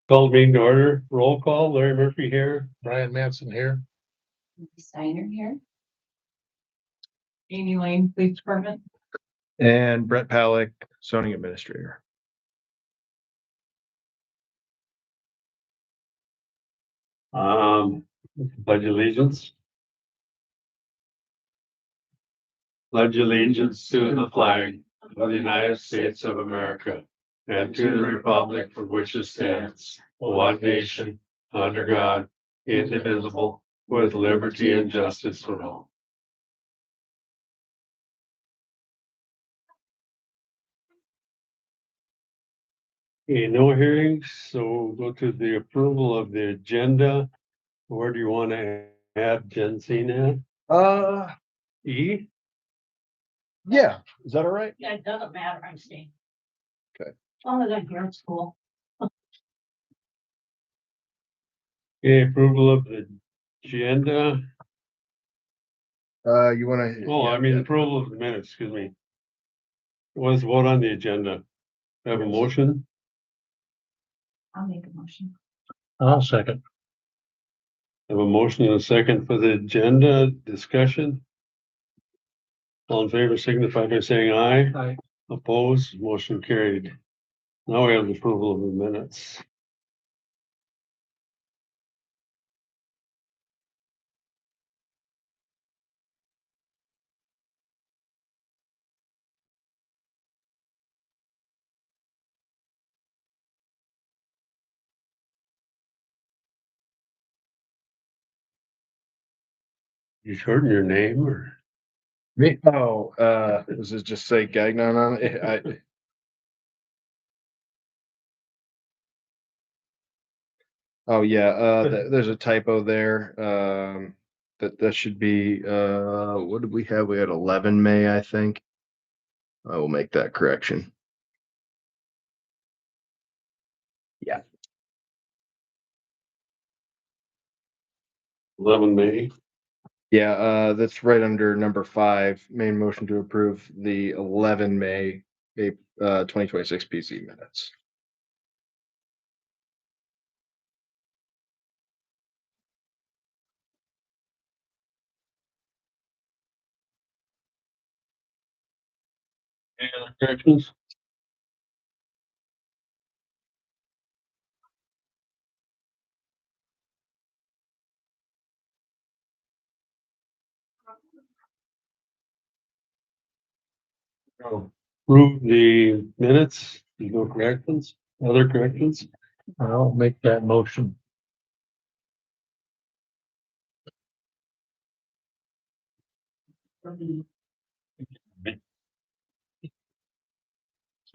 Call meeting to order, roll call, Larry Murphy here, Brian Manson here. Steiner here. Amy Lane, Police Department. And Brett Palick, zoning administrator. Pledge allegiance. Pledge allegiance to the flag of the United States of America and to the republic for which it stands, one nation, under God, indivisible, with liberty and justice for all. Okay, no hearings, so we'll go to the approval of the agenda. Where do you want to add Jensina? E? Yeah, is that all right? Yeah, it doesn't matter, I'm staying. Okay. As long as I'm here at school. Okay, approval of the agenda. You wanna? Oh, I mean, approval of the minutes, excuse me. Was vote on the agenda. Have a motion? I'll make a motion. I'll second. Have a motion and a second for the agenda discussion. All in favor signify by saying aye. Aye. Opposed, motion carried. Now we have the approval of the minutes. You shorten your name or? Me? Oh, does it just say Gagnon on it? Oh, yeah, there's a typo there. That should be, what did we have? We had 11 May, I think. I will make that correction. Yeah. 11 May. Yeah, that's right under number 5, main motion to approve the 11 May, 2026 PC minutes. Any other corrections? Approve the minutes, there's no corrections, other corrections? I'll make that motion.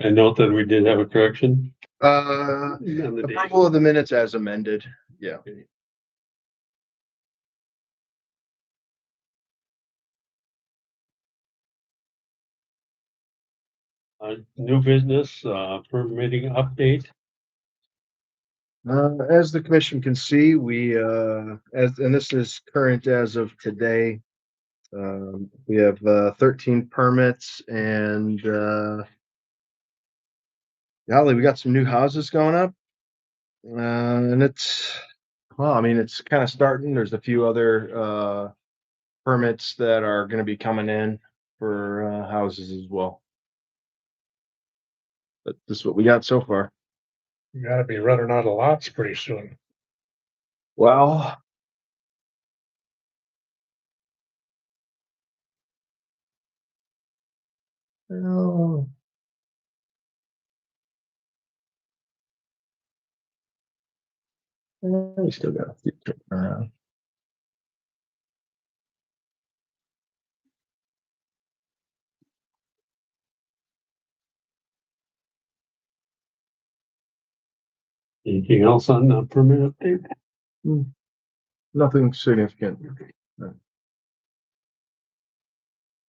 I note that we did have a correction. On the date. Approval of the minutes as amended, yeah. New business, permitting update. As the commission can see, we, and this is current as of today. We have 13 permits and golly, we got some new houses going up. And it's, well, I mean, it's kind of starting. There's a few other permits that are going to be coming in for houses as well. But this is what we got so far. You gotta be running out of lots pretty soon. Well, oh, we still got a few kicking around. Anything else on the permit update? Nothing significant.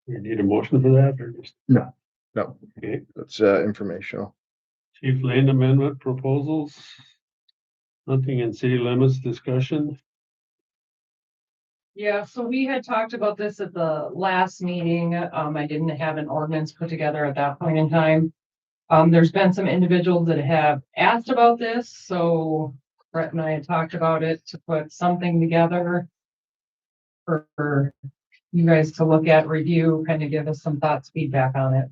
You need a motion for that or just? No, Okay, that's informational. chief land amendment proposals. Hunting in city limits discussion. Yeah, so we had talked about this at the last meeting. I didn't have an ordinance put together at that point in time. There's been some individuals that have asked about this, so Brett and I had talked about it to put something together for you guys to look at, review, kind of give us some thoughts, feedback on it.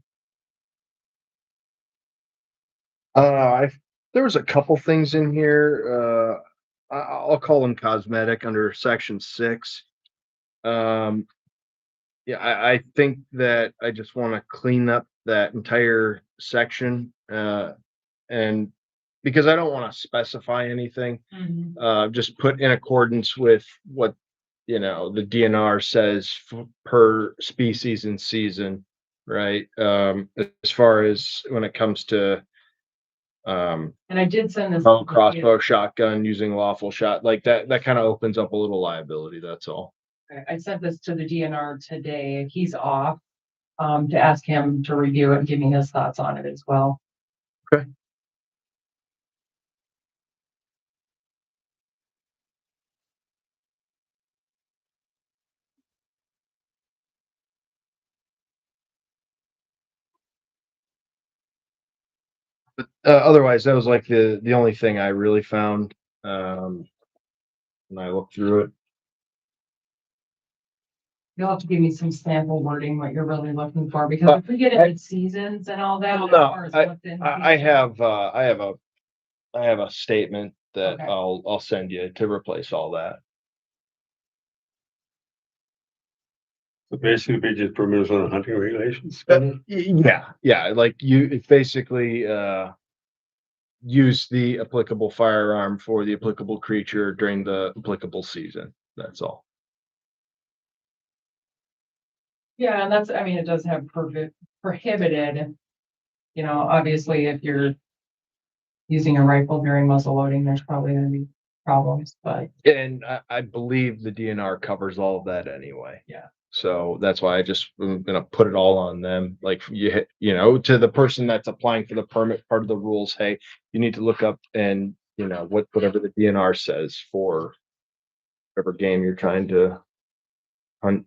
There was a couple things in here. I'll call them cosmetic under section 6. Yeah, I think that I just want to clean up that entire section, and because I don't want to specify anything, just put in accordance with what, the DNR says per species and season, right? As far as when it comes to And I did send this. crossbow, shotgun, using lawful shot, like that kind of opens up a little liability. That's all. I sent this to the DNR today. He's off, to ask him to review it and give me his thoughts on it as well. Okay. But otherwise, that was like the only thing I really found when I looked through it. You'll have to give me some sample wording, what you're really looking for, because if we get into seasons and all that. Well, as no, far as what's in I detail, have a statement that Okay. I'll send you to replace all that. So basically, we just permits on hunting regulations. Yeah, like it's basically use the applicable firearm for the applicable creature during the applicable season. That's all. Yeah, and I mean, it does have prohibited, obviously, if you're using a rifle during muzzle loading, there's probably gonna be problems, but And I believe the DNR covers all of that anyway. Yeah. So that's why I'm gonna put it all on them. Like to the person that's applying for the permit, part of the rules, hey, you need to look up and whatever the DNR says for whatever game you're trying to hunt.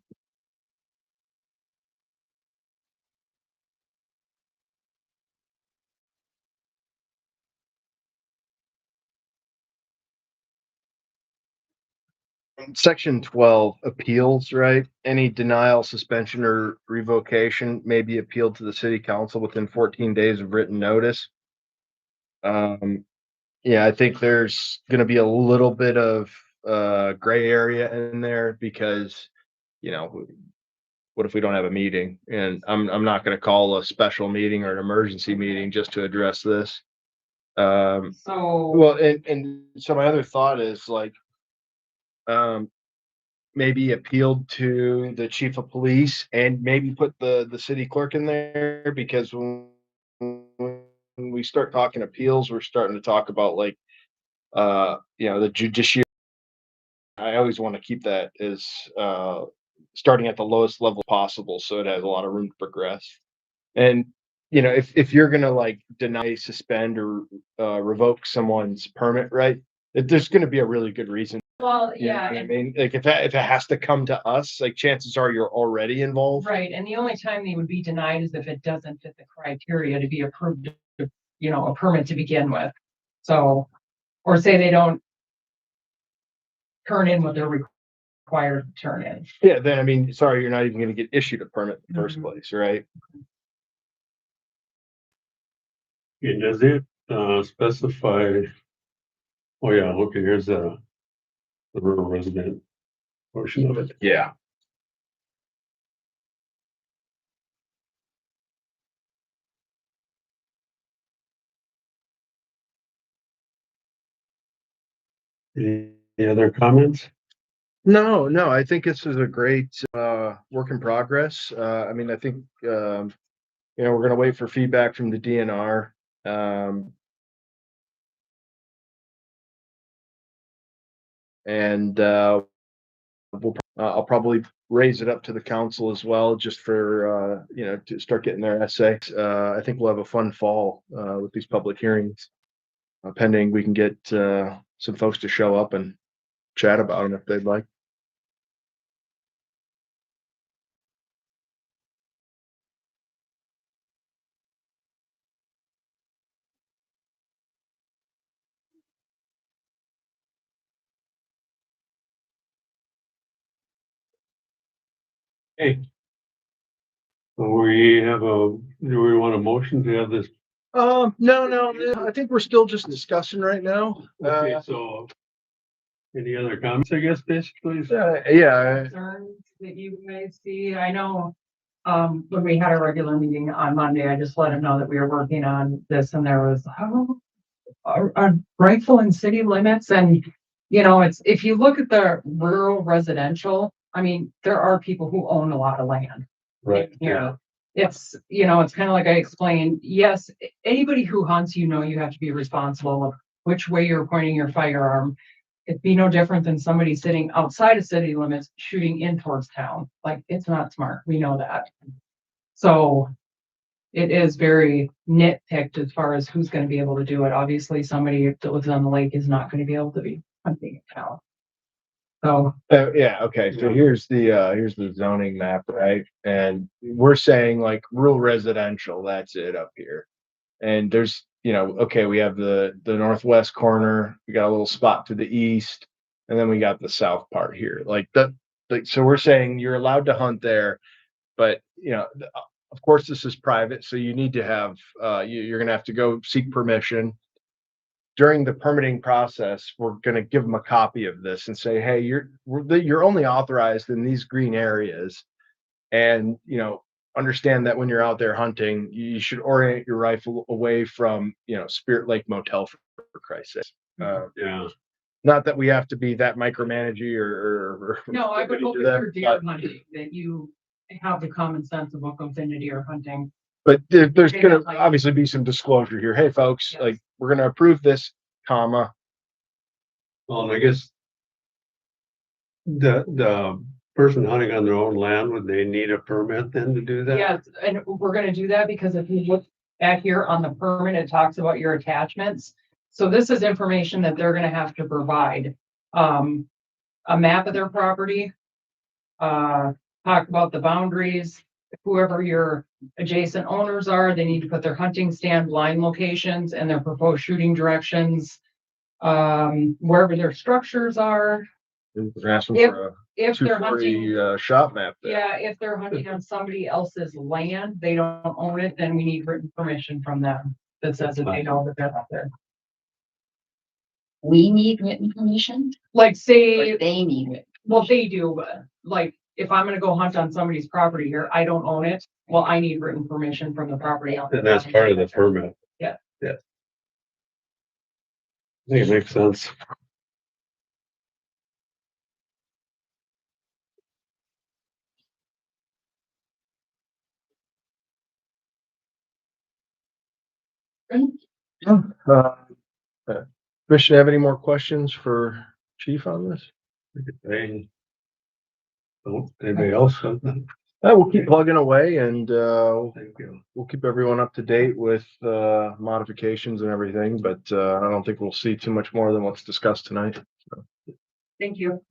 Section 12, appeals, right? Any denial, suspension, or revocation may be appealed to the city council within 14 days of written notice. Yeah, I think there's gonna be a little bit of gray area in there because, what if we don't have a meeting? And I'm not gonna call a special meeting or an emergency meeting just to address this. so. Well, and so my other thought is like, maybe appealed to the chief of police and maybe put the city clerk in there, because when we start talking appeals, we're starting to talk about like, the judiciary. I always want to keep that as starting at the lowest level possible, so it has a lot of room to progress. And if you're gonna like deny, suspend, or revoke someone's permit, right? There's gonna be a really good reason. Well, You know yeah, what I mean, like if it has to come to us, like chances are you're already involved. right, and the only time they would be denied is if it doesn't fit the criteria to be approved, a permit to begin with. So, or say they don't turn in what they're required to turn in. Yeah, then I mean, sorry, you're not even gonna get issued a permit in the first Mhm. place, right? And does it specify? Oh yeah, okay, here's the rural resident portion of it. Yeah. Any other comments? No, I think this is a great work in progress. I mean, I think we're gonna wait for feedback from the DNR. And I'll probably raise it up to the council as well, just for to start getting their essay. I think we'll have a fun fall with these public hearings, pending we can get some folks to show up and chat about them if they'd like. Hey. We have do we want a motion to have this? No, I think we're still just discussing right now. Okay, so. Any other comments, I guess, basically? Yeah, Concerns that you guys see, I know, when we had a regular meeting on Monday, I just let him know that we were working on this and there was, are rightful in city limits and, you know, it's, if you look at the rural residential, I mean, there are people who own a lot of land. Right, Here. It's, you know, it's kind of like I explained, yes, anybody who hunts, you know, you have to be responsible of which way you're pointing your firearm. It'd be no different than somebody sitting outside of city limits shooting in towards town. Like, it's not smart. We know that. So it is very nitpicked as far as who's gonna be able to do it. Obviously, somebody that lives on the lake is not gonna be able to be hunting in town. So, yeah, okay, so here's the zoning map, right? And we're saying like rural residential, that's it up here. And there's, you know, okay, we have the northwest corner, we got a little spot to the east, and then we got the south part here. Like that, like, so we're saying you're allowed to hunt there, but you know, of course this is private, so you need to have you're gonna have to go seek permission. During the permitting process, we're gonna give them a copy of this and say, hey, you're only authorized in these green areas. And, you know, understand that when you're out there hunting, you should orient your rifle away from, you know, Spirit Lake Motel for Christ's sake. yeah, Not that we have to be that micromanaging or no, I would hope do if that, you're deer hunting, that you have the common sense of what goes into deer hunting. but there's Okay, gonna that's like- obviously be some disclosure here. Hey, folks, Yes. like we're gonna approve this, comma. well, and I guess. The person hunting on their own land, would they need a permit then to do that? Yes, and we're gonna do that because if you look back here on the permit, it talks about your attachments. So this is information that they're gonna have to provide. A map of their property. Talk about the boundaries, whoever your adjacent owners are, they need to put their hunting stand line locations and their proposed shooting directions. Wherever their structures are, We're asking If- for a if they're hunting. 240 shot map there. Yeah, if they're hunting on somebody else's land, they don't own it, then we need written permission from them that says that they know that they're out there. We need written permission, Like or say, they need it. well, they do, but like, if I'm gonna go hunt on somebody's property here, I don't own it. Well, I need written permission from the property owner. And that's part of the permit. Yeah. Yeah. I think it makes sense. Uh, Commissioner, have any more questions for Chief on this? Hey. Anybody else? We'll keep plugging away and Thank you. we'll keep everyone up to date with modifications and everything, but I don't think we'll see too much more than what's discussed tonight. Thank you.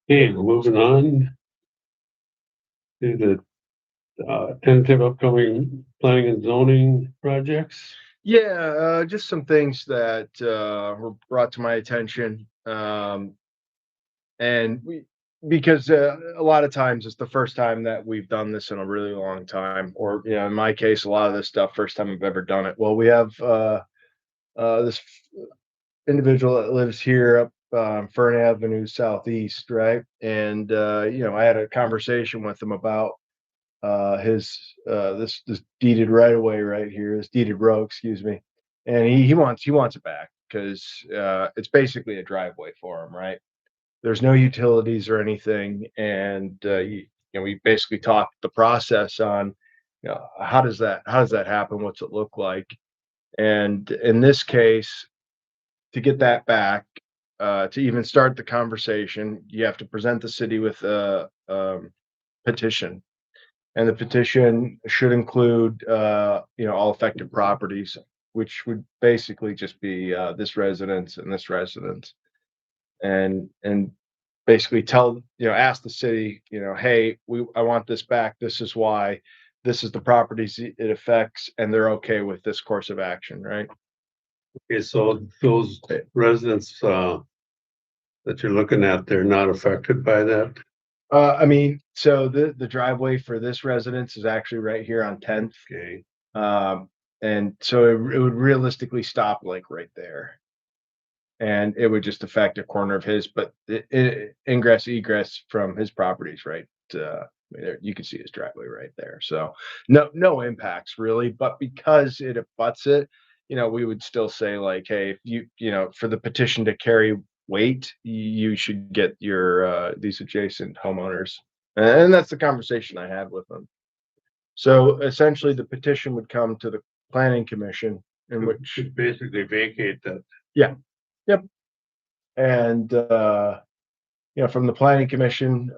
Okay, moving on. To the tentative upcoming planning and zoning projects. Yeah, just some things that were brought to my attention. And because a lot of times it's the first time that we've done this in a really long time, or you know, in my case, a lot of this stuff, first time I've ever done it. Well, we have this individual that lives here up Fern Avenue Southeast, right? And you know, I had a conversation with him about his this deeded right away right here, this deeded row, excuse me. And he wants it back because it's basically a driveway for him, right? There's no utilities or anything, and you know, we basically talked the process on, you know, how does that happen? What's it look like? And in this case, to get that back, to even start the conversation, you have to present the city with a petition. And the petition should include, you know, all affected properties, which would basically just be this residence and this residence. And basically tell, you know, ask the city, you know, hey, I want this back. This is why. This is the properties it affects, and they're okay with this course of action, right? Okay, so those residents, that that you're looking at, they're not affected by that? I mean, so the driveway for this residence is actually right here on 10th. Okay, And so it would realistically stop like right there. And it would just affect a corner of his, but ingress egress from his properties, right? You can see his driveway right there. So no impacts really, but because it abuts it, we would still say like, hey, if for the petition to carry weight, you should get your these adjacent homeowners. And that's the conversation I had with them. So essentially the petition would come to the planning commission in which which, should basically vacate that. and from the planning commission,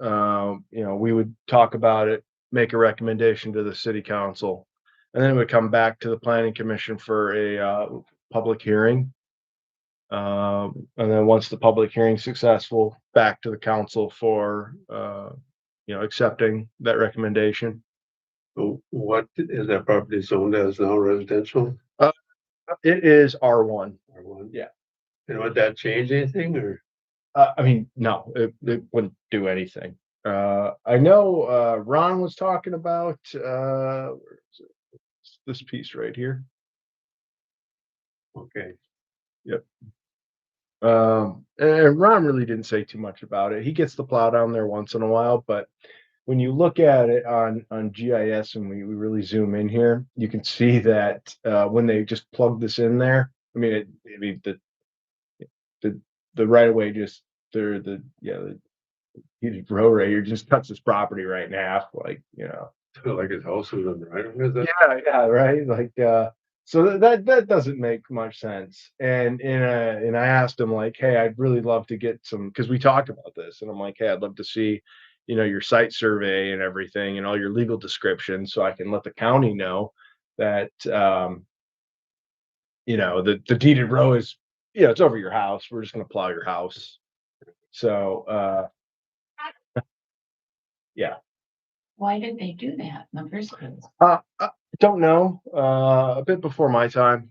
we would talk about it, make a recommendation to the city council. And then it would come back to the planning commission for a public hearing. And then once the public hearing's successful, back to the council for accepting that recommendation. So what is that property zoned as now, residential It is R1. or one? Yeah. And would that change anything or? I mean, no, it wouldn't do anything. I know Ron was talking about where is it? It's this piece right here. Okay, And Ron really didn't say too much about it. He gets the plow down there once in a while, but when you look at it on GIS and we really zoom in here, you can see that when they just plug this in there, the right of way just the huge row right here just cuts this property right in half, like. like his house was on the right of it, is that? Yeah, right. Like, so that doesn't make much sense. And I asked him like, hey, I'd really love to get some, because we talked about this, and I'm like, hey, I'd love to see, your site survey and everything and all your legal description, so I can let the county know that the deeded row is, it's over your house. We're just gonna plow your house. So yeah. Why did they do that in the first place? I don't know. A bit before my time.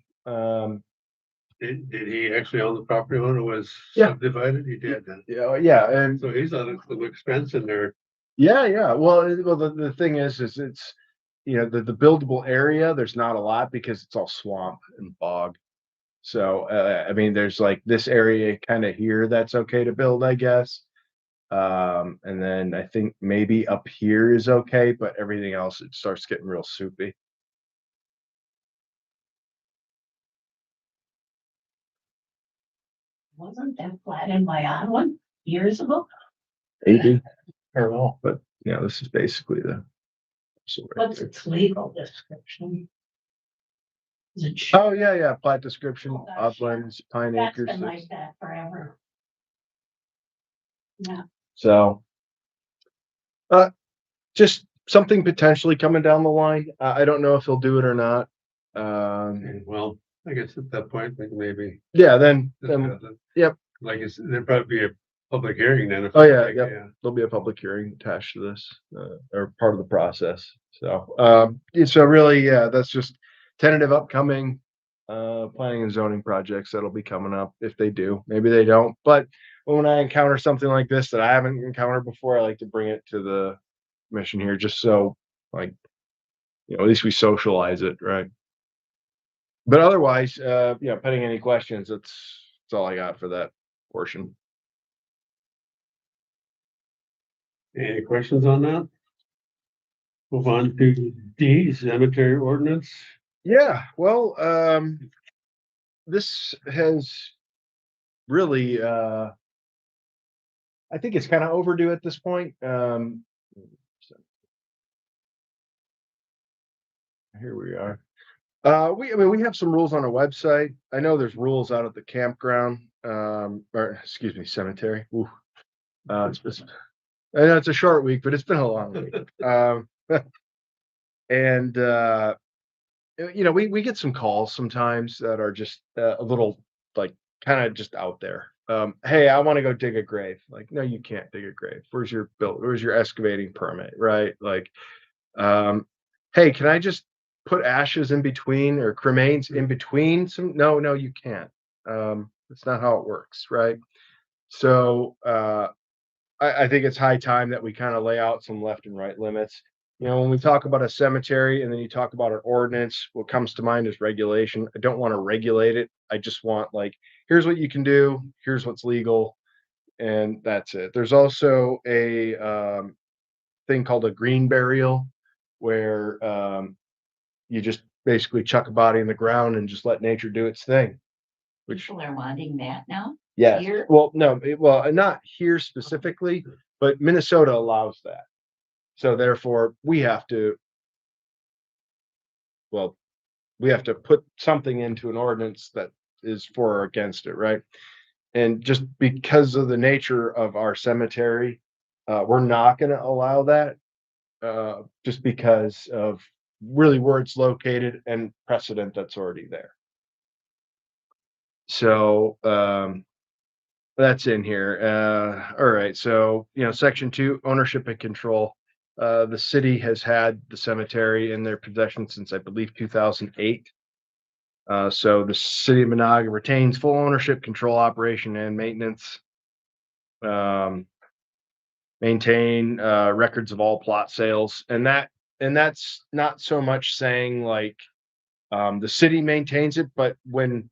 Did he actually own the property when it was Yeah. subdivided? He did then. Yeah, and So he's on a little expense in there. yeah. Well, the thing is it's the buildable area. There's not a lot because it's all swamp and bog. So I mean, there's like this area kind of here that's okay to build, I guess. And then I think maybe up here is okay, but everything else it starts getting real soupy. Wasn't that flat in my odd one years ago? Maybe. I don't know, but this is basically the. So right What's there. its legal description? Is it? Oh, yeah. Plat description, Oh, gosh, yeah. uplands, Pine That's Acres. been like that forever. Yeah, So. Just something potentially coming down the line. I don't know if he'll do it or not. And well, I guess at that point, like maybe. Yeah, then, discuss it. yep. Like there'd probably be a public hearing then. Oh, yeah, like, yep. There'll be a public hearing attached to this, or part of the process. So, so really, yeah, that's just tentative upcoming, planning and zoning projects that'll be coming up if they do. Maybe they don't, but when I encounter something like this that I haven't encountered before, I like to bring it to the commission here, just so like, at least we socialize it, right? But otherwise, pending any questions, that's all I got for that portion. Any questions on that? Move on to D, cemetery ordinance. Yeah, well, this has really, I think it's kind of overdue at this point. Here we are. We have some rules on our website. I know there's rules out at the campground, or excuse me, cemetery. Ooh. I know it's a short week, but it's been a long week. And we get some calls sometimes that are just a little like kind of just out there. Hey, I want to go dig a grave. Like, no, you can't dig a grave. Where's your excavating permit? Right? Like, hey, can I just put ashes in between or cremains in between some? No, you can't. That's not how it works, right? So, I think it's high time that we kind of lay out some left and right limits. You know, when we talk about a cemetery and then you talk about an ordinance, what comes to mind is regulation. I don't want to regulate it. I just want like, here's what you can do, here's what's legal, and that's it. There's also a thing called a green burial where you just basically chuck a body in the ground and just let nature do its thing. Which People are wanting that now. yes, Here? well, no, well, not here specifically, but Minnesota allows that. So therefore, well, we have to put something into an ordinance that is for or against it, right? And just because of the nature of our cemetery, we're not going to allow that, just because of really where it's located and precedent that's already there. So, that's in here. All right. So, you know, section 2, ownership and control. The city has had the cemetery in their possession since I believe 2008. So the city of Monaga retains full ownership, control, operation, and maintenance. Um, maintain records of all plot sales, and that's not so much saying like the city maintains it, but when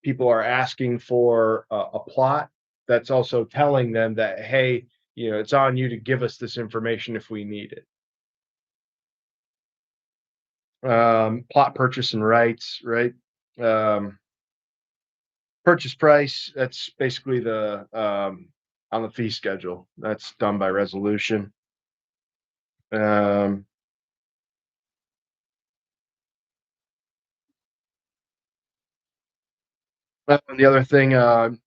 people are asking for a plot, that's also telling them that, hey, you know, it's on you to give us this information if we need it. Plot purchase and rights, right? Purchase price, that's basically the on the fee schedule. That's done by resolution. Um, and the other thing,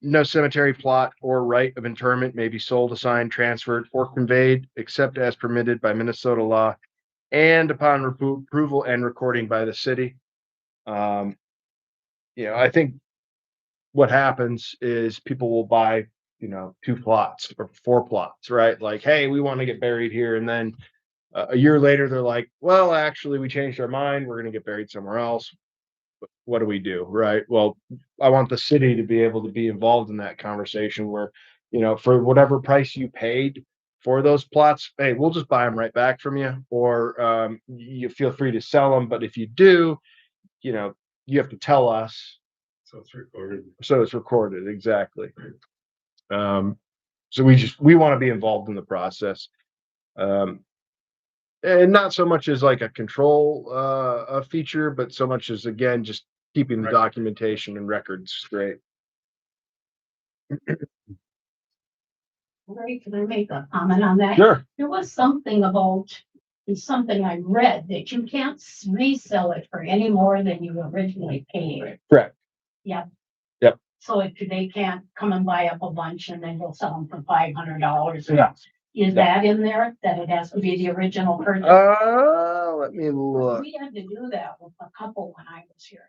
no cemetery plot or right of interment may be sold, assigned, transferred, or conveyed except as permitted by Minnesota law and upon approval and recording by the city. Um, you know, I think what happens is people will buy, you know, 2 plots or 4 plots, right? Like, hey, we want to get buried here, and then a year later they're like, well, actually, we changed our mind. We're going to get buried somewhere else. What do we do, right? Well, I want the city to be able to be involved in that conversation where, you know, for whatever price you paid for those plots, hey, we'll just buy them right back from you, or you feel free to sell them. But if you do, you know, you have to tell us. So it's recorded. So it's recorded, exactly. So we want to be involved in the process. And not so much as like a control a feature, but so much as again just keeping the Right. documentation and records straight. Right, can I make a comment on that? Sure. There was something about, it's something I read, that you can't resell it for any more than you originally paid. Correct. So if they can't come and buy up a bunch and then go sell them for $500. Yeah. Is that in there, that it has to be the original purchase? Let me look. We had to do that with a couple when I was here.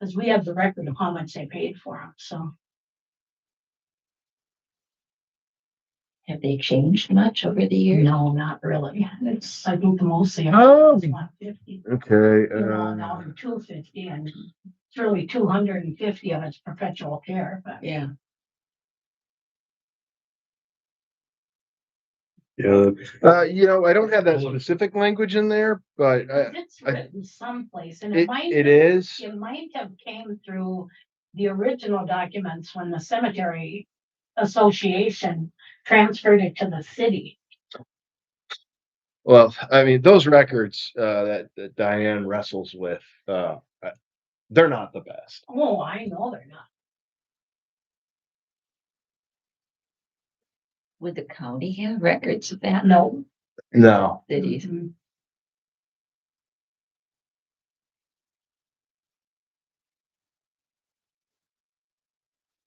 Cause we have the record of how much they paid for them, so. Have they changed much over the years? No, not really. It's, I think the most they Oh. is 150. Okay. You know, now they're 250, and it's really 250 of it's perpetual care, but. Yeah, Yeah, You know, I don't have that specific language in there, but It's I- written someplace, and it it is. might have came through the original documents when the cemetery association transferred it to the city. Well, I mean, those records that Diane wrestles with, they're not the best. Oh, I know they're not. would the county have records of that? No. No. Cities? Mhm.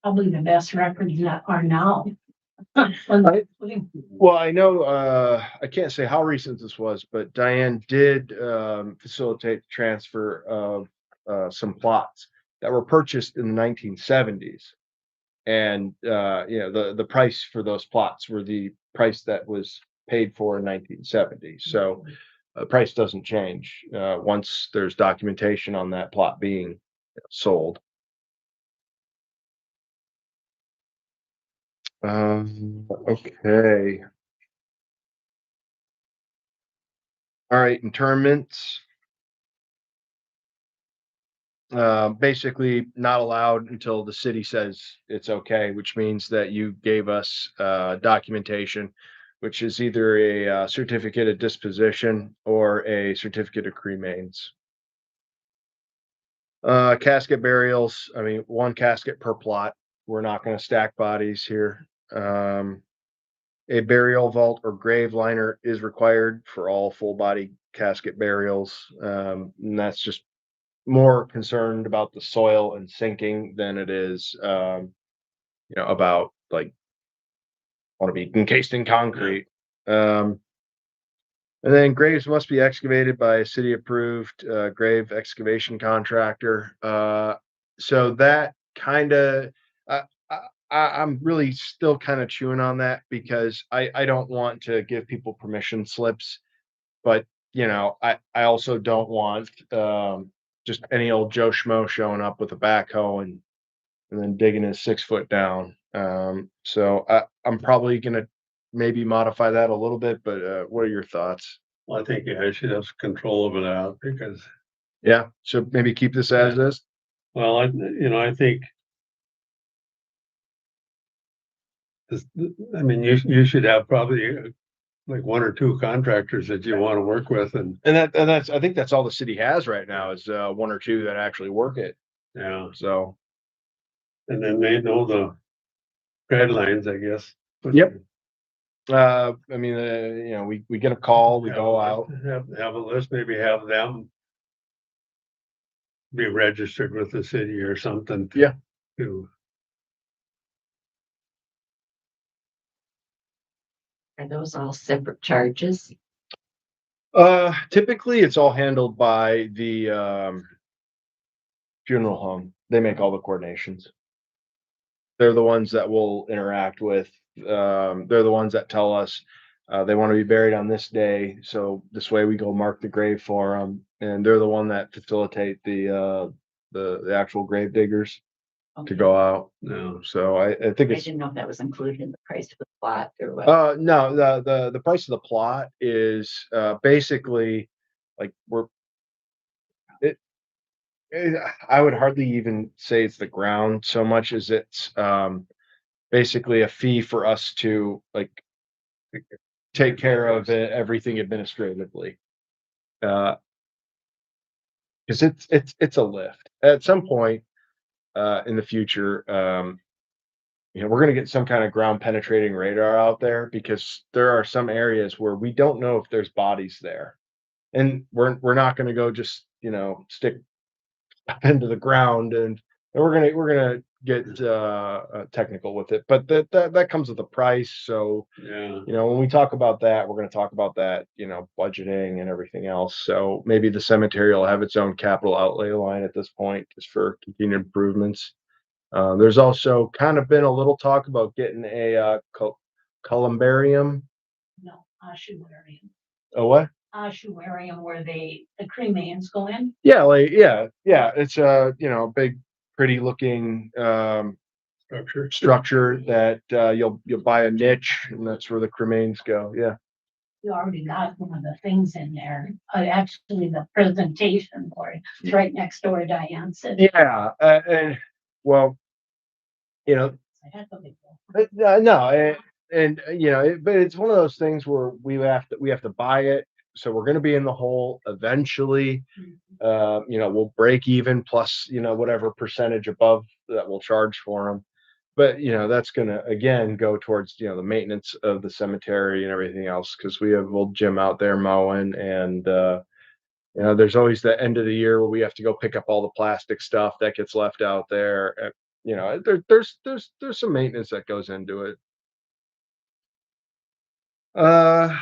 Probably the best records that are now. Well, I know, I can't say how recent this was, but Diane did facilitate the transfer of some plots that were purchased in the 1970s. And you know, the price for those plots were the price that was paid for in 1970. So the price doesn't change once there's documentation on that plot being sold. Okay. All right, interments. Basically not allowed until the city says it's okay, which means that you gave us documentation, which is either a certificate of disposition or a certificate of cremains. Casket burials, I mean, one casket per plot. We're not going to stack bodies here. A burial vault or grave liner is required for all full body casket burials. And that's just more concerned about the soil and sinking than it is, about like want to be encased in concrete. Um, and then graves must be excavated by a city approved grave excavation contractor. So that kind of, uh, I'm really still kind of chewing on that because I don't want to give people permission slips, but I also don't want just any old Joe Schmo showing up with a backhoe and then digging his 6 foot down. So I'm probably gonna maybe modify that a little bit, but what are your thoughts? Well, I think I should have control of it out because, Yeah, so maybe keep this as is. well, I think this, I mean, you should have probably like one or two contractors that you want to work with and, And that's I think that's all the city has right now is one or two that actually work it. yeah, So and then they know the guidelines, I guess. Yep. I mean, we get a call, we go out. Have a list, maybe have them be registered with the city or something. Yeah. To, Are those all separate charges? Typically it's all handled by the funeral home. They make all the coordinations. They're the ones that will interact with. They're the ones that tell us they want to be buried on this day, so this way we go mark the grave for them, and they're the one that facilitate the actual grave diggers to Okay. go out. no, So I think I it's didn't know if that was included in the price of the plot or what. no, the price of the plot is basically like I would hardly even say it's the ground so much as it's basically a fee for us to like take care of everything administratively. Because it's a lift. At some point in the future, we're going to get some kind of ground penetrating radar out there because there are some areas where we don't know if there's bodies there, and we're not going to go just stick up into the ground and we're gonna get technical with it, but that comes with a price. So yeah, when we talk about that, we're going to talk about that, budgeting and everything else. So maybe the cemetery will have its own capital outlay line at this point just for continued improvements. There's also kind of been a little talk about getting a columbarium. No, ossuarium. Oh, what? Ossuarium where the cremains go in. Yeah, like yeah. It's a big, pretty looking structure that you'll buy a niche, and that's where the cremains go. Yeah. You already got one of the things in there. Actually, the presentation for it. It's right next door to Diane said. Yeah, and well, no, but it's one of those things where we have to buy it, so we're going to be in the hole eventually. We'll break even plus whatever percentage above that we'll charge for them. But that's going to again go towards the maintenance of the cemetery and everything else because we have old Jim out there mowing, and there's always the end of the year where we have to go pick up all the plastic stuff that gets left out there. There's some maintenance that goes into it. Uh,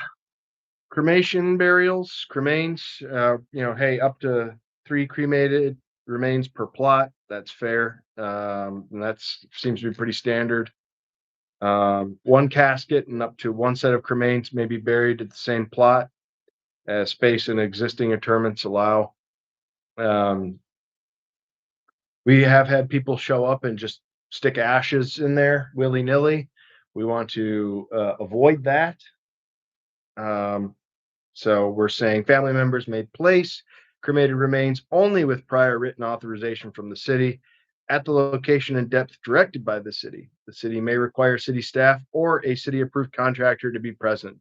Cremation burials, cremains. Hey, up to 3 cremated remains per plot. That's fair. And that seems to be pretty standard. One casket and up to one set of cremains may be buried at the same plot as space and existing interments allow. We have had people show up and just stick ashes in there willy-nilly, We want to avoid that. So we're saying family members may place cremated remains only with prior written authorization from the city at the location and depth directed by the city. The city may require city staff or a city approved contractor to be present.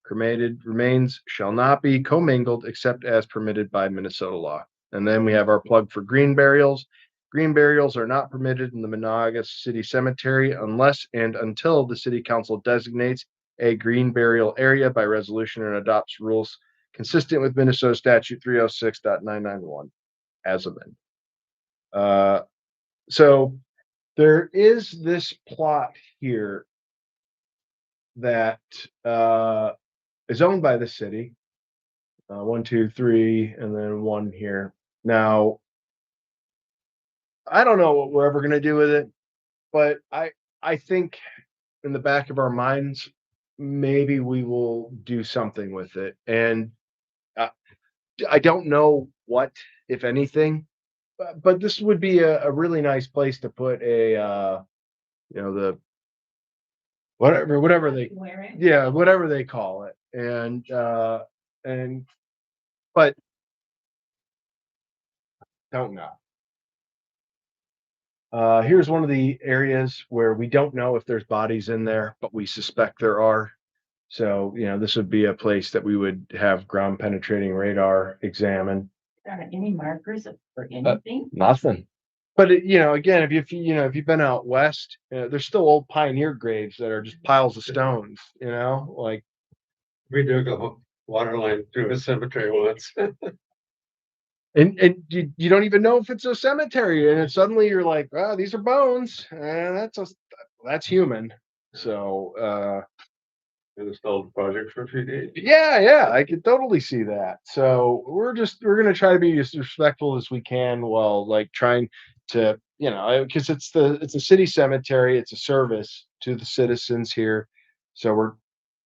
Cremated remains shall not be commingled except as permitted by Minnesota law. And then we have our plug for green burials. Green burials are not permitted in the Monagas City Cemetery unless and until the city council designates a green burial area by resolution and adopts rules consistent with Minnesota statute 306.991 as amended. So there is this plot here that is owned by the city. 1, 2, 3, and then 1 here. Now, I don't know what we're ever going to do with it, but I think in the back of our minds, maybe we will do something with it. And I don't know what, if anything, but this would be a really nice place to put a, the whatever they, Wearing. yeah, whatever they call it. But don't know. Here's one of the areas where we don't know if there's bodies in there, but we suspect there are. So, this would be a place that we would have ground penetrating radar examine. Are there any markers for anything? Nothing. But again, if you've been out west, there's still old pioneer graves that are just piles of stones. Like We dug a water line through a cemetery once. and you don't even know if it's a cemetery, and then suddenly you're like, oh, these are bones, and that's human. So And installed the project for a few days. yeah, I could totally see that. So we're gonna try to be as respectful as we can while like trying to, because it's a city cemetery, it's a service to the citizens here. So we're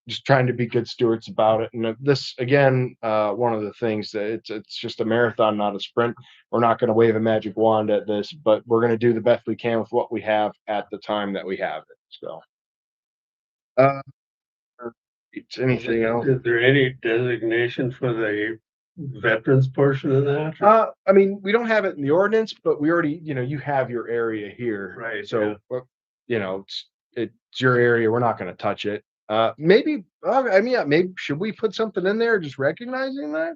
just trying to be good stewards about it. And this again, one of the things that it's just a marathon, not a sprint. We're not going to wave a magic wand at this, but we're going to do the best we can with what we have at the time that we have it. So, it's anything else? Is there any designation for the veterans portion of that? I mean, we don't have it in the ordinance, but we already, you have your area here. Right, So, it's your area. We're not going to touch it. Maybe, maybe should we put something in there just recognizing that?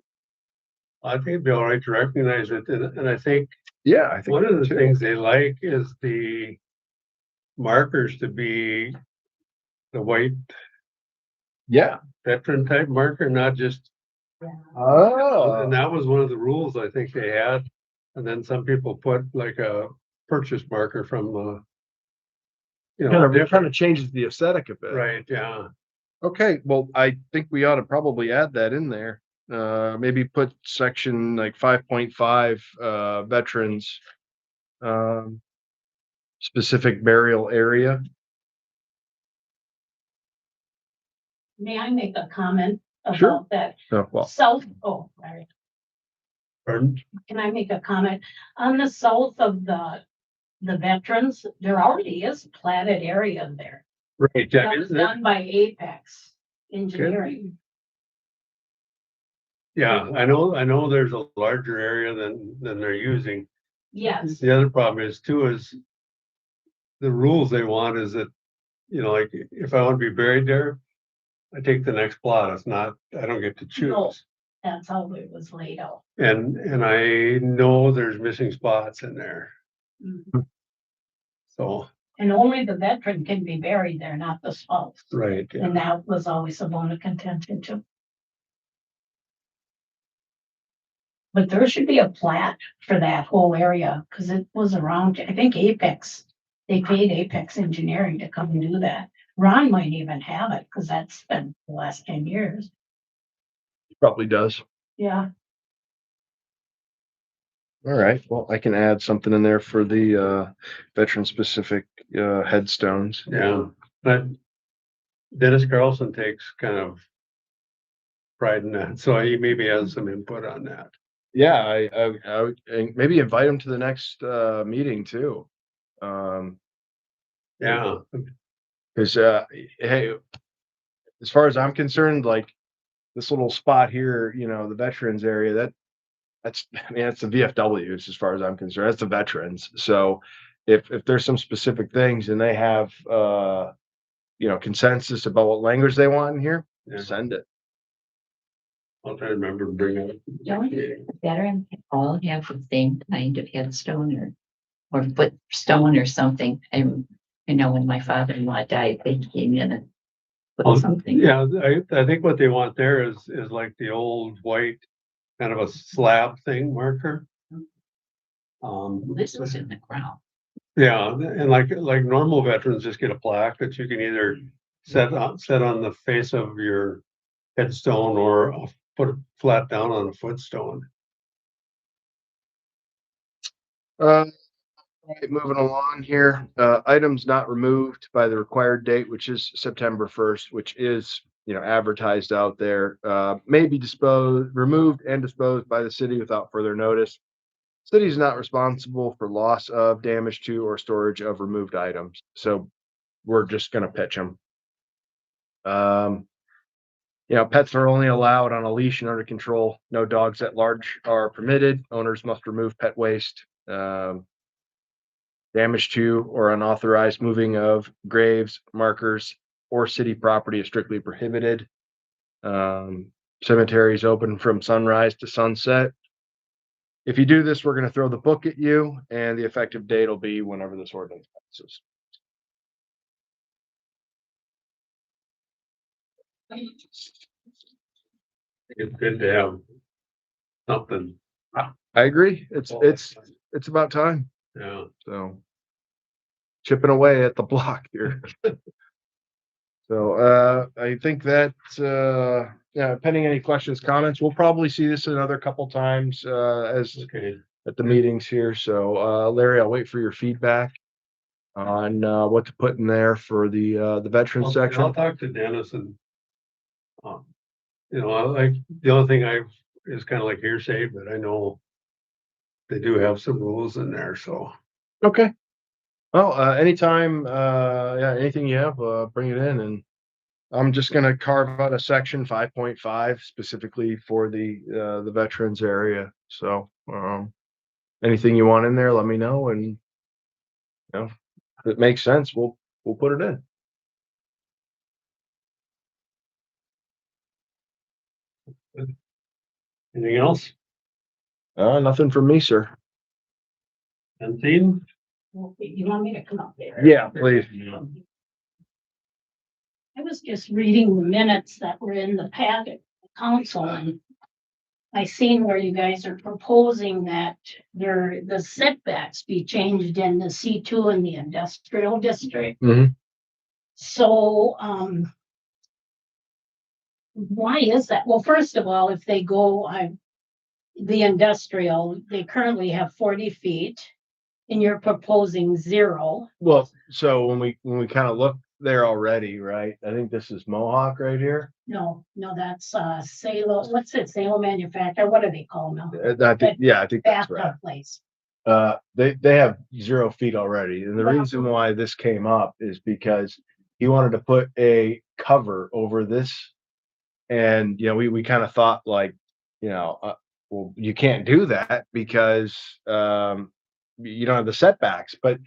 I think it'd be all right to recognize it, and I think Yeah, I think one of the too. things they like is the markers to be the white Yeah. veteran type marker, not just, Oh, and that was one of the rules I think they had. And then some people put like a purchase marker from, kind of changes the aesthetic a bit. right, yeah. Okay, well, I think we ought to probably add that in there. Maybe put section like 5.5, veterans, specific burial area. May I make a comment Sure. about that? Well, Sorry. Pardon? Can I make a comment? On the south of the veterans, there already is platted area there. Right, yeah, That was isn't it? done by Apex Engineering. Yeah, I know there's a larger area than they're using. Yes, The other problem is the rules they want is that, like if I want to be buried there, I take the next plot. It's not, I don't get to No. choose. that's how it was laid out. And I know there's missing spots in there. Mhm. So, And only the veteran can be buried there, not the spouse. right, yeah. And that was always a bone of contention too. But there should be a plat for that whole area, because it was around, I think Apex, they paid Apex Engineering to come and do that. Ron might even have it, because that's been the last 10 years. probably does. Yeah, All right. Well, I can add something in there for the veteran specific headstones. Yeah, but Dennis Carlson takes kind of pride in that, so he maybe has some input on that. Yeah, I would and maybe invite him to the next meeting too. Yeah, Cause, hey, as far as I'm concerned, like this little spot here, you know, the veterans area, that's, I mean, that's the VFWs as far as I'm concerned. That's the veterans. So if there's some specific things and they have, you know, consensus about what language they want in here, Yeah. send it. I'll try to remember to bring it. Don't veterans all have the same kind of headstone or footstone or something? I know when my father-in-law died, they came in and put something. Yeah, I think what they want there is like the old white, kind of a slab thing marker. This was in the ground. Yeah, and like normal veterans just get a plaque that you can either set on the face of your headstone or put it flat down on a footstone. All right, moving along here, items not removed by the required date, which is September 1st, which is, you know, advertised out there, may be removed and disposed by the city without further notice. City is not responsible for loss of, damage to, or storage of removed items. So we're just gonna pitch them. You know, pets are only allowed on a leash and under control. No dogs at large are permitted. Owners must remove pet waste. Damage to or unauthorized moving of graves, markers, or city property is strictly prohibited. Cemeteries open from sunrise to sunset. If you do this, we're going to throw the book at you, and the effective date will be whenever this ordinance passes. It's good to have something. I agree. It's about time. Yeah. So chipping away at the block here. So I think that yeah, pending any questions, comments, we'll probably see this another couple times as Okay. at the meetings here. So Larry, I'll wait for your feedback on what to put in there for the veteran I'll section. talk to Dennis and, you know, like the only thing is kind of like hearsay, but I know they do have some rules in there, so. Okay. Well, anytime, yeah, anything you have, bring it in, and I'm just gonna carve out a section 5.5 specifically for the veterans area. So, anything you want in there, let me know, and you know, if it makes sense, we'll put it in. Anything else? Nothing from me, sir. Unseen? You want me to come up there? Yeah, please. I was just reading the minutes that were in the packet, council, and I seen where you guys are proposing that the setbacks be changed in the C2 in the industrial district. Mhm. So, why is that? Well, first of all, if they go, the industrial, they currently have 40 feet and you're proposing 0. Well, so when we kind of look there already, right? I think this is Mohawk right here. No, that's Salo, what's it, Salo Manufacturer, what do they call them now? I think, yeah, I think that's right. Bathtub place. They have 0 feet already, and the Wow. reason why this came up is because he wanted to put a cover over this, and you know, we kind of thought like, you know, well, you can't do that because you don't have the setbacks, but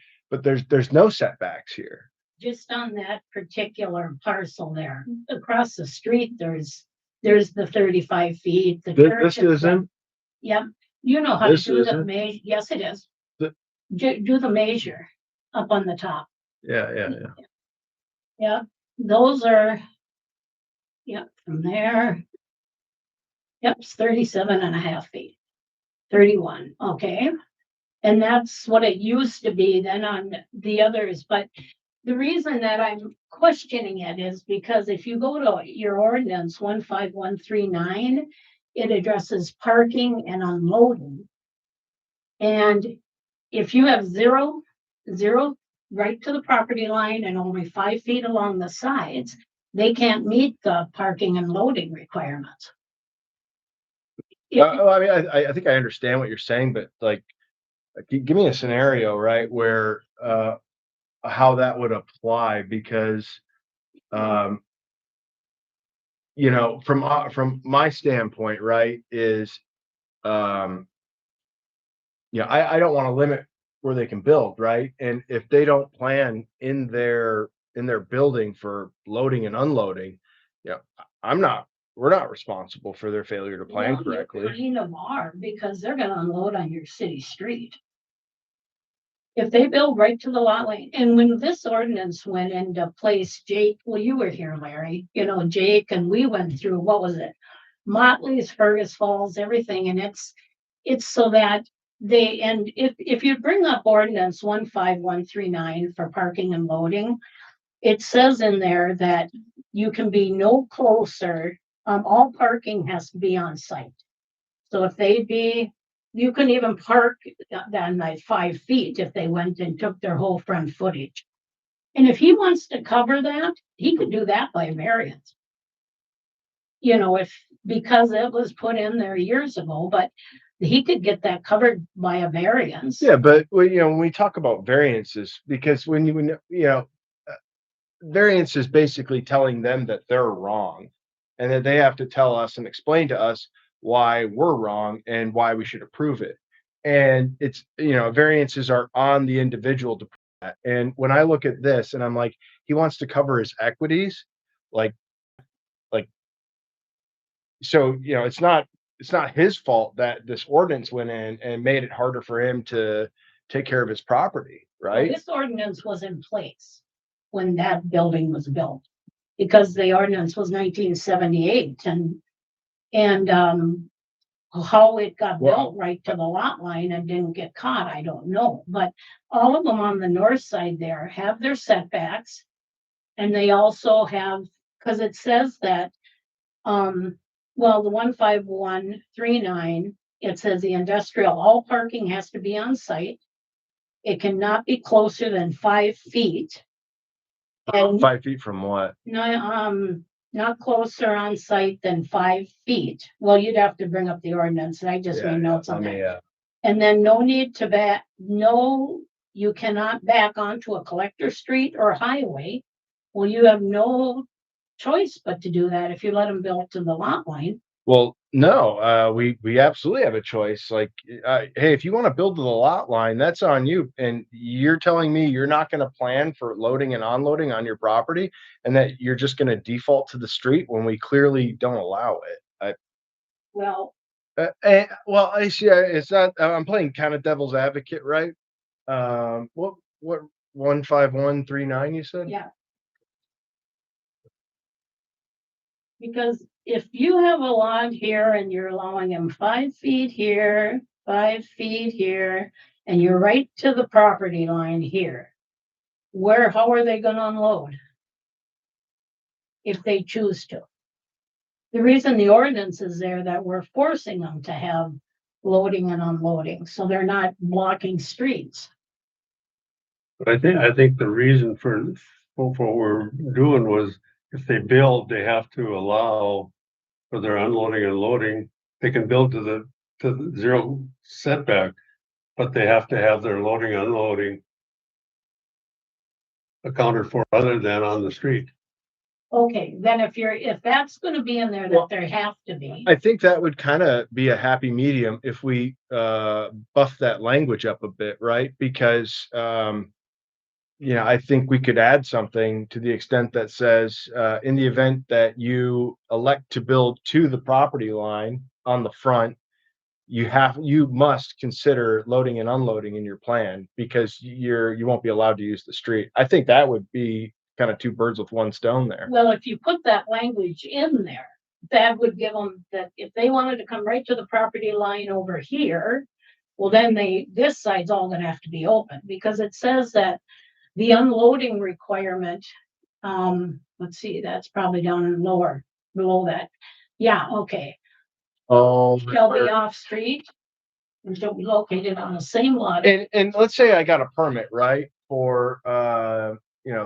there's no setbacks here. Just on that particular parcel there, across the street, there's the 35 feet. The This church is isn't. Yep, you know how to This do the isn't. measure. Yes, it is. The- Do the measure up on the top. Yeah. Yeah, those are, yep, from there. Yep, it's 37.5 feet. 31, okay. And that's what it used to be then on the others, but the reason that I'm questioning it is because if you go to your ordinance 15139, it addresses parking and unloading. And if you have zero right to the property line and only 5 feet along the sides, they can't meet the parking and loading requirements. I mean, I think I understand what you're saying, but like, give me a scenario, right, where how that would apply because, um, from my standpoint, right, is, um, I don't want to limit where they can build, right? And if they don't plan in their building for loading and unloading, I'm not, we're not responsible for their failure to plan Well, you correctly. kind of are, because they're gonna unload on your city street. If they build right to the lot line, and when this ordinance went into place, Jake, well, you were here, Larry, Jake, and we went through, what was it? Motley's, Fergus Falls, everything, and it's so that and if you bring up ordinance 15139 for parking and loading, it says in there that you can be no closer, all parking has to be on site. So if you can even park on like 5 feet if they went and took their whole front footage. And if he wants to cover that, he could do that by variance. Because it was put in there years ago, but he could get that covered by a variance. Yeah, but when we talk about variances, because variance is basically telling them that they're wrong, and that they have to tell us and explain to us why we're wrong and why we should approve it. And it's, variances are on the individual to prove that. And when I look at this and I'm like, he wants to cover his equities, like, like, so, it's not his fault that this ordinance went in and made it harder for him to take care of his property, Well, right? this ordinance was in place when that building was built, because the ordinance was 1978, and how it got Well- built right to the lot line and didn't get caught, I don't know. But all of them on the north side there have their setbacks. And they also have, because it says that, well, the 15139, it says the industrial, all parking has to be on site. It cannot be closer than 5 feet. And 5 feet from what? not closer on site than 5 feet. Well, you'd have to bring up the ordinance, and I just made notes on that. And then no need to you cannot back onto a collector street or highway. Well, you have no choice but to do that if you let them build to the lot line. Well, no, we absolutely have a choice. Like, hey, if you want to build to the lot line, that's on you. And you're telling me you're not going to plan for loading and unloading on your property, and that you're just going to default to the street when we clearly don't allow it. Well, Well, I see. It's not. I'm playing kind of devil's advocate, right? What 15139? You said? yeah. Because if you have a lot here and you're allowing them 5 feet here, 5 feet here, and you're right to the property line here, how are they gonna unload? If they choose to. The reason the ordinance is there, that we're forcing them to have loading and unloading, so they're not blocking streets. But I think the reason for what we're doing was, if they build, they have to allow for their unloading and loading. They can build to the zero setback, but they have to have their loading and unloading accounted for other than on the street. Okay, then if that's gonna be in there, that there have to be. I think that would kind of be a happy medium if we buff that language up a bit, right? Because I think we could add something to the extent that says, in the event that you elect to build to the property line on the front, you must consider loading and unloading in your plan, because you won't be allowed to use the street. I think that would be kind of two birds with one stone there. Well, if you put that language in there, that would give them that if they wanted to come right to the property line over here, well, then this side's all gonna have to be open, because it says that the unloading requirement, let's see, that's probably down in below that. Yeah, okay. Oh, Shall be off street and shall be located on the same lot. and let's say I got a permit, right, for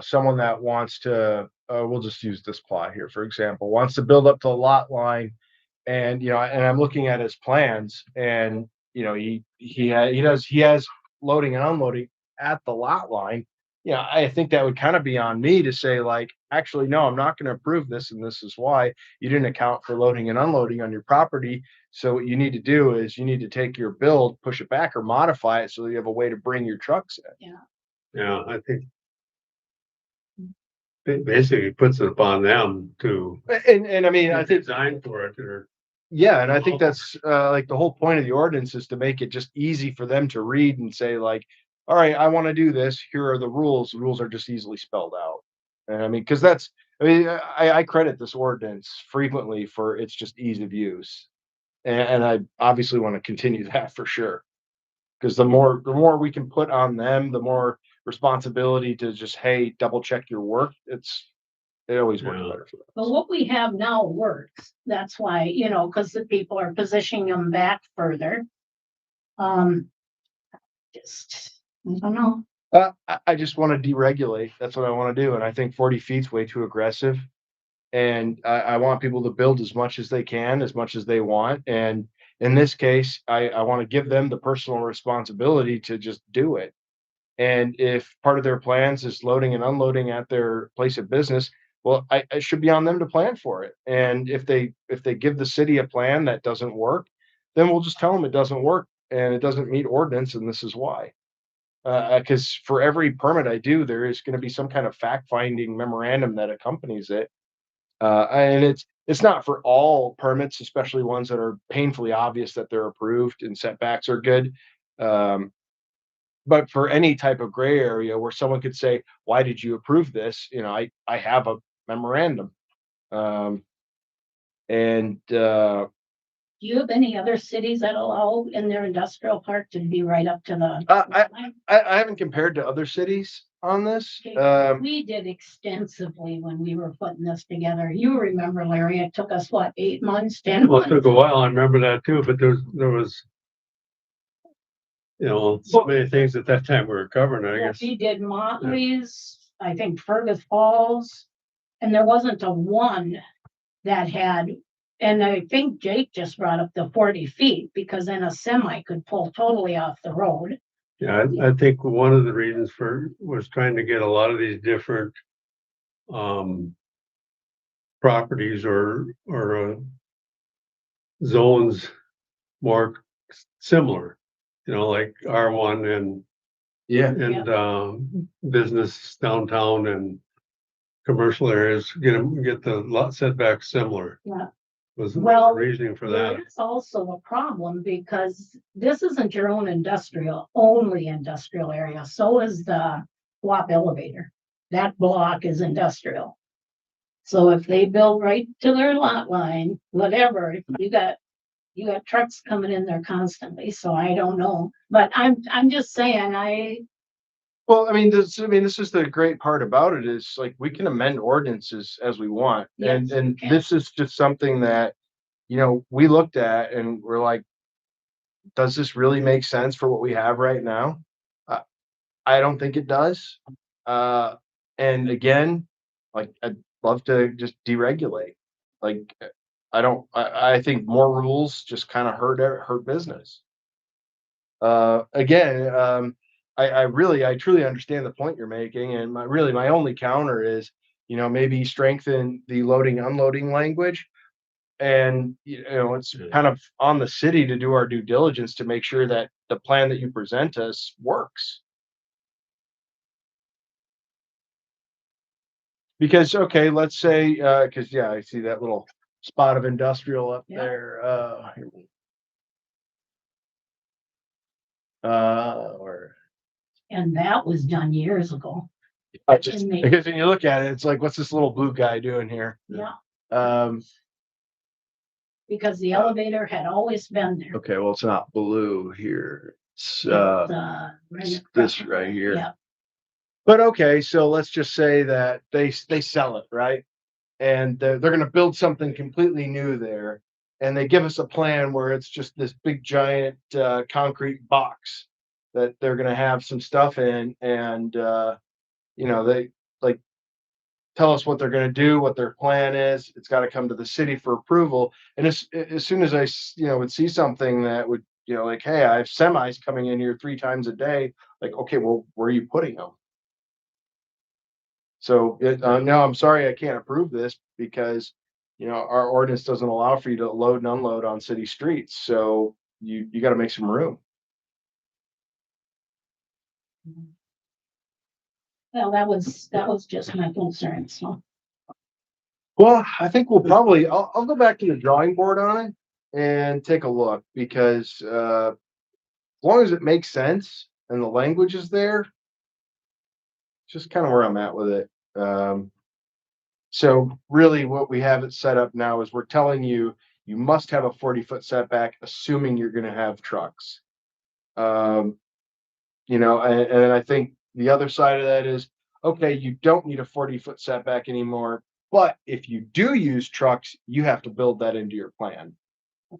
someone that wants to, we'll just use this plot here, for example, wants to build up to the lot line, and and I'm looking at his plans, and he has loading and unloading at the lot line, Yeah, I think that would kind of be on me to say like, actually, no, I'm not going to approve this. And this is why you didn't account for loading and unloading on your property. So what you need to do is you need to take your build, push it back or modify it so you have a way to bring your trucks in. Yeah, I think it basically puts it upon them to And I mean, I think, design for it or. yeah, and I think that's like the whole point of the ordinance is to make it just easy for them to read and say like, all right, I want to do this. Here are the rules. The rules are just easily spelled out. And I mean, because that's, I mean, I credit this ordinance frequently for its just ease of use. And I obviously want to continue that for sure. Because the more we can put on them, the more responsibility to just, hey, double check your work. It always works Yeah. better for But us. what we have now works. That's why, because the people are positioning them back further. Just, I don't know. I just want to deregulate. That's what I want to do. And I think 40 feet's way too aggressive. And I want people to build as much as they can, as much as they want. And in this case, I want to give them the personal responsibility to just do it. And if part of their plans is loading and unloading at their place of business, well, I should be on them to plan for it. And if they give the city a plan that doesn't work, then we'll just tell them it doesn't work and it doesn't meet ordinance, and this is why. Because for every permit I do, there is going to be some kind of fact finding memorandum that accompanies it, and it's not for all permits, especially ones that are painfully obvious that they're approved and setbacks are good. Um, but for any type of gray area where someone could say, "Why did you approve this?" I have a memorandum, um, and Do you have any other cities that allow in their industrial park to be right up to the? I, line? I haven't compared to other cities on this. Okay, we did extensively when we were putting this together. You remember, Larry, it took us what, 8 months, 10 Well, it took months? a while. I remember that too, but there was, so many things at that time we were covering, I Yeah, guess. we did Motley's, I think Fergus Falls, and there wasn't a one that had, and I think Jake just brought up the 40 feet because then a semi could pull totally off the road. Yeah, I think one of the reasons was trying to get a lot of these different um properties or zones more similar, like R1 Yeah, and business downtown and commercial areas, get the lot setbacks similar. Yeah. Was the Well, reasoning for that. There's also a problem because this isn't your own only industrial area. So is the Guap elevator. That block is industrial. So if they build right to their lot line, whatever, you got trucks coming in there constantly. So I don't know, but I'm just saying, well, I mean, this is the great part about it is like we can amend ordinances as we want, and Yes, and we can. this is just something that we looked at and we're like, does this really make sense for what we have right now? Uh, I don't think it does. Uh, and again, like I'd love to just deregulate. Like I don't. I think more rules just kind of hurt business. Again, I truly understand the point you're making, and my only counter is, maybe strengthen the loading unloading language, and it's kind of on the city to do our due diligence to make sure that the plan that you present us works. Because okay, let's say, because yeah, I see that little spot of industrial up Yeah. there. Or and that was done years ago. I just And they- because when you look at it, it's like, what's this little blue guy doing here? Yeah, Um, because the elevator had always been there. okay, well, it's not blue here. It's Right it's across this the right road. here. Yeah, But okay, so let's just say that they sell it, right? And they're going to build something completely new there, and they give us a plan where it's just this big giant concrete box that they're going to have some stuff in, and they like tell us what they're going to do, what their plan is. It's got to come to the city for approval. And as soon as would see something that would, like, hey, I have semis coming in here 3 times a day. Like, okay, well, where are you putting them? So no, I'm sorry, I can't approve this because, you know, our ordinance doesn't allow for you to load and unload on city streets. So you got to make some room. Well, that was just my concern, so. Well, I think we'll probably, I'll go back to the drawing board on it and take a look because, as long as it makes sense and the language is there, just kind of where I'm at with it. So really what we have it set up now is we're telling you, you must have a 40-foot setback, assuming you're gonna have trucks. You know, and I think the other side of that is, okay, you don't need a 40-foot setback anymore, but if you do use trucks, you have to build that into your plan.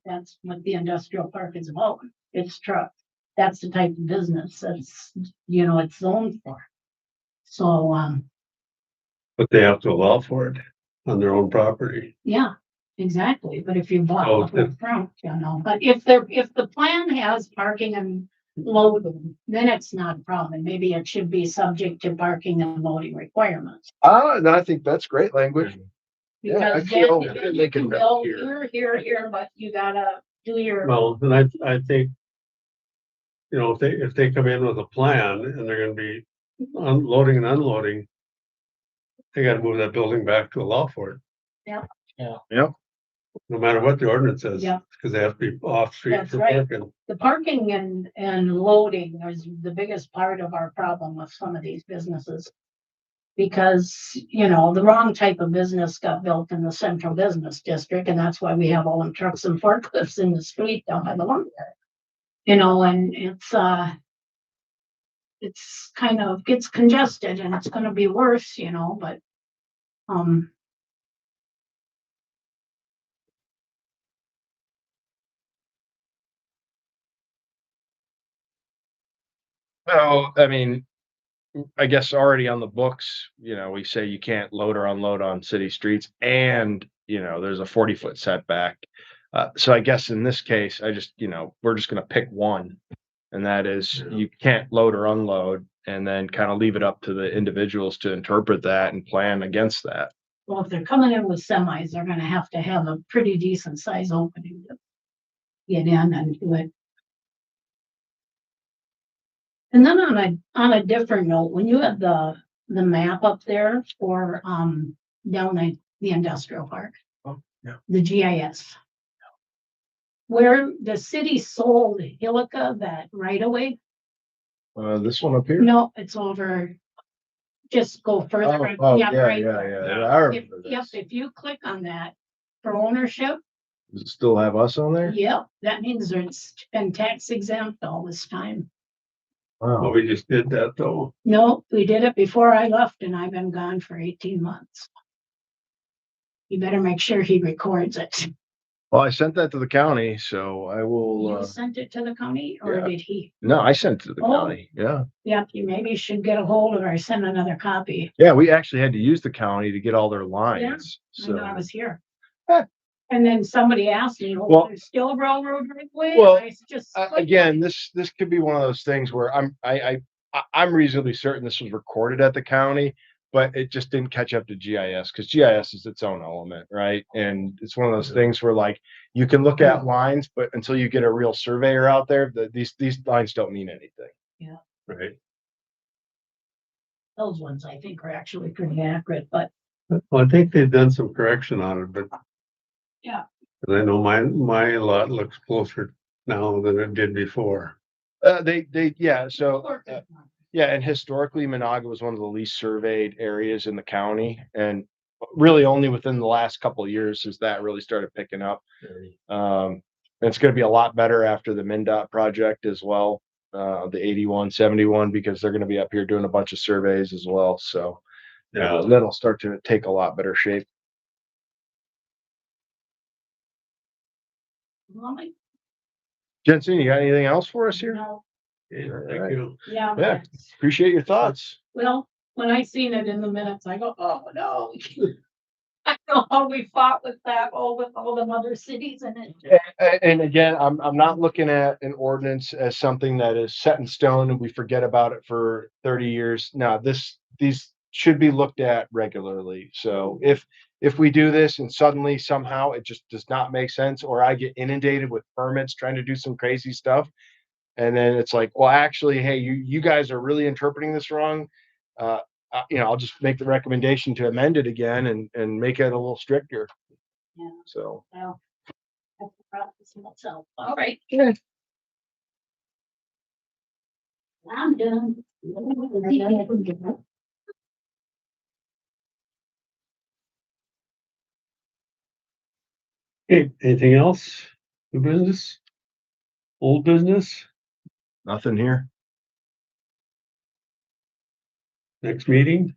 That's what the industrial park is about. It's truck. That's the type of business that's, you know, it's zoned for. So, But they have to allow for it on their own property. yeah, exactly. But if you Oh, bought the whole front, you know, but if the plan has parking and loading, then it's not a problem. Maybe it should be subject to parking and loading requirements. And I think that's great language. Yeah, I Because feel- then they you can can build here. here, but you gotta do your. Well, and I think, you know, if they come in with a plan and they're gonna be unloading and unloading, they gotta move that building back to allow for it. Yeah. Yeah. Yep. No matter what the ordinance says. Yeah. Because they have to be off street That's for right. parking. The parking and loading is the biggest part of our problem with some of these businesses. Because, you know, the wrong type of business got built in the central business district, and that's why we have all them trucks and forklifts in the street down by the lumber yard. You know, and it's kind of gets congested and it's gonna be worse, you know, but, So, I mean, I guess already on the books, you know, we say you can't load or unload on city streets and, you know, there's a 40-foot setback. So I guess in this case, I just, you know, we're just gonna pick one. And that is you can't load or unload and then kind of leave it up to the individuals to interpret that and plan against that. well, if they're coming in with semis, they're gonna have to have a pretty decent size opening to get in and do it. And then on a different note, when you have the map up there for, down the industrial park. Oh, yeah. The GIS. Where the city sold Hilica, that right away, This one up here? no, it's over. Just go further. Yeah, right there. I If, remember yep, this. if you click on that for ownership, Does it still have us on there? yep, that means it's been tax exempt all this time. Well, Wow. we just did that though. No, we did it before I left and I've been gone for 18 months. You better make sure he records it. Well, I sent that to the county, so I will, You sent it to the county or yeah. did he? no, I sent it to the Oh. county. Yeah. Yep, you maybe should get a hold of her, send another copy. Yeah, we actually had to use the county to get all their lines. I know I So, was here. Huh. And then somebody asked me, Well- well, there's still a railroad right away? Well, And I just. again, this could be one of those things where I'm reasonably certain this was recorded at the county, but it just didn't catch up to GIS because GIS is its own element, right? And it's one of those things where like you can look at lines, but until you get a real surveyor out there, these lines don't mean anything. Right. Those ones I think are actually pretty accurate, but Well, I think they've done some correction on it, but. Yeah. 'Cause I know my lot looks closer now than it did before. Yeah. So, yeah, and historically, Monaga was one of the least surveyed areas in the county, and really only within the last couple of years has that really started picking up. And it's going to be a lot better after the MnDOT project as well, the 8171, because they're going to be up here doing a bunch of surveys as well. So, Yeah. that'll start to take a lot better shape. Molly? Jensen, you got anything else for us here? No, Yeah, All thank right. you. yeah. Yeah. that's- Appreciate your thoughts. Well, when I seen it in the minutes, I go, oh, no. I know how we fought with that, with all the other cities in it. And again, I'm not looking at an ordinance as something that is set in stone and we forget about it for 30 years. No, these should be looked at regularly. So if we do this and suddenly somehow it just does not make sense, or I get inundated with permits trying to do some crazy stuff, and then it's like, well, actually, hey, you guys are really interpreting this wrong. I'll just make the recommendation to amend it again and make it a little stricter. Yeah. So, Well, that's the process myself. All right. I'm done. Okay, anything else? New business? Old business? nothing here. Next meeting?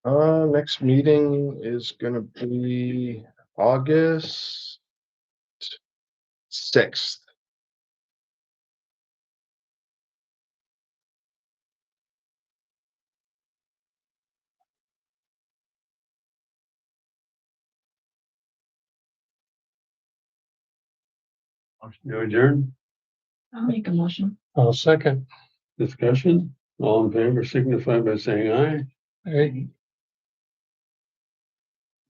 Next meeting is gonna be August 6th. You adjourn? I'll make a motion. I'll second. Discussion, all in favor signify by saying aye. Aye.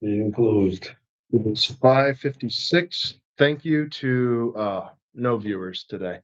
Meeting closed. It's 5:56. Thank you to no viewers today.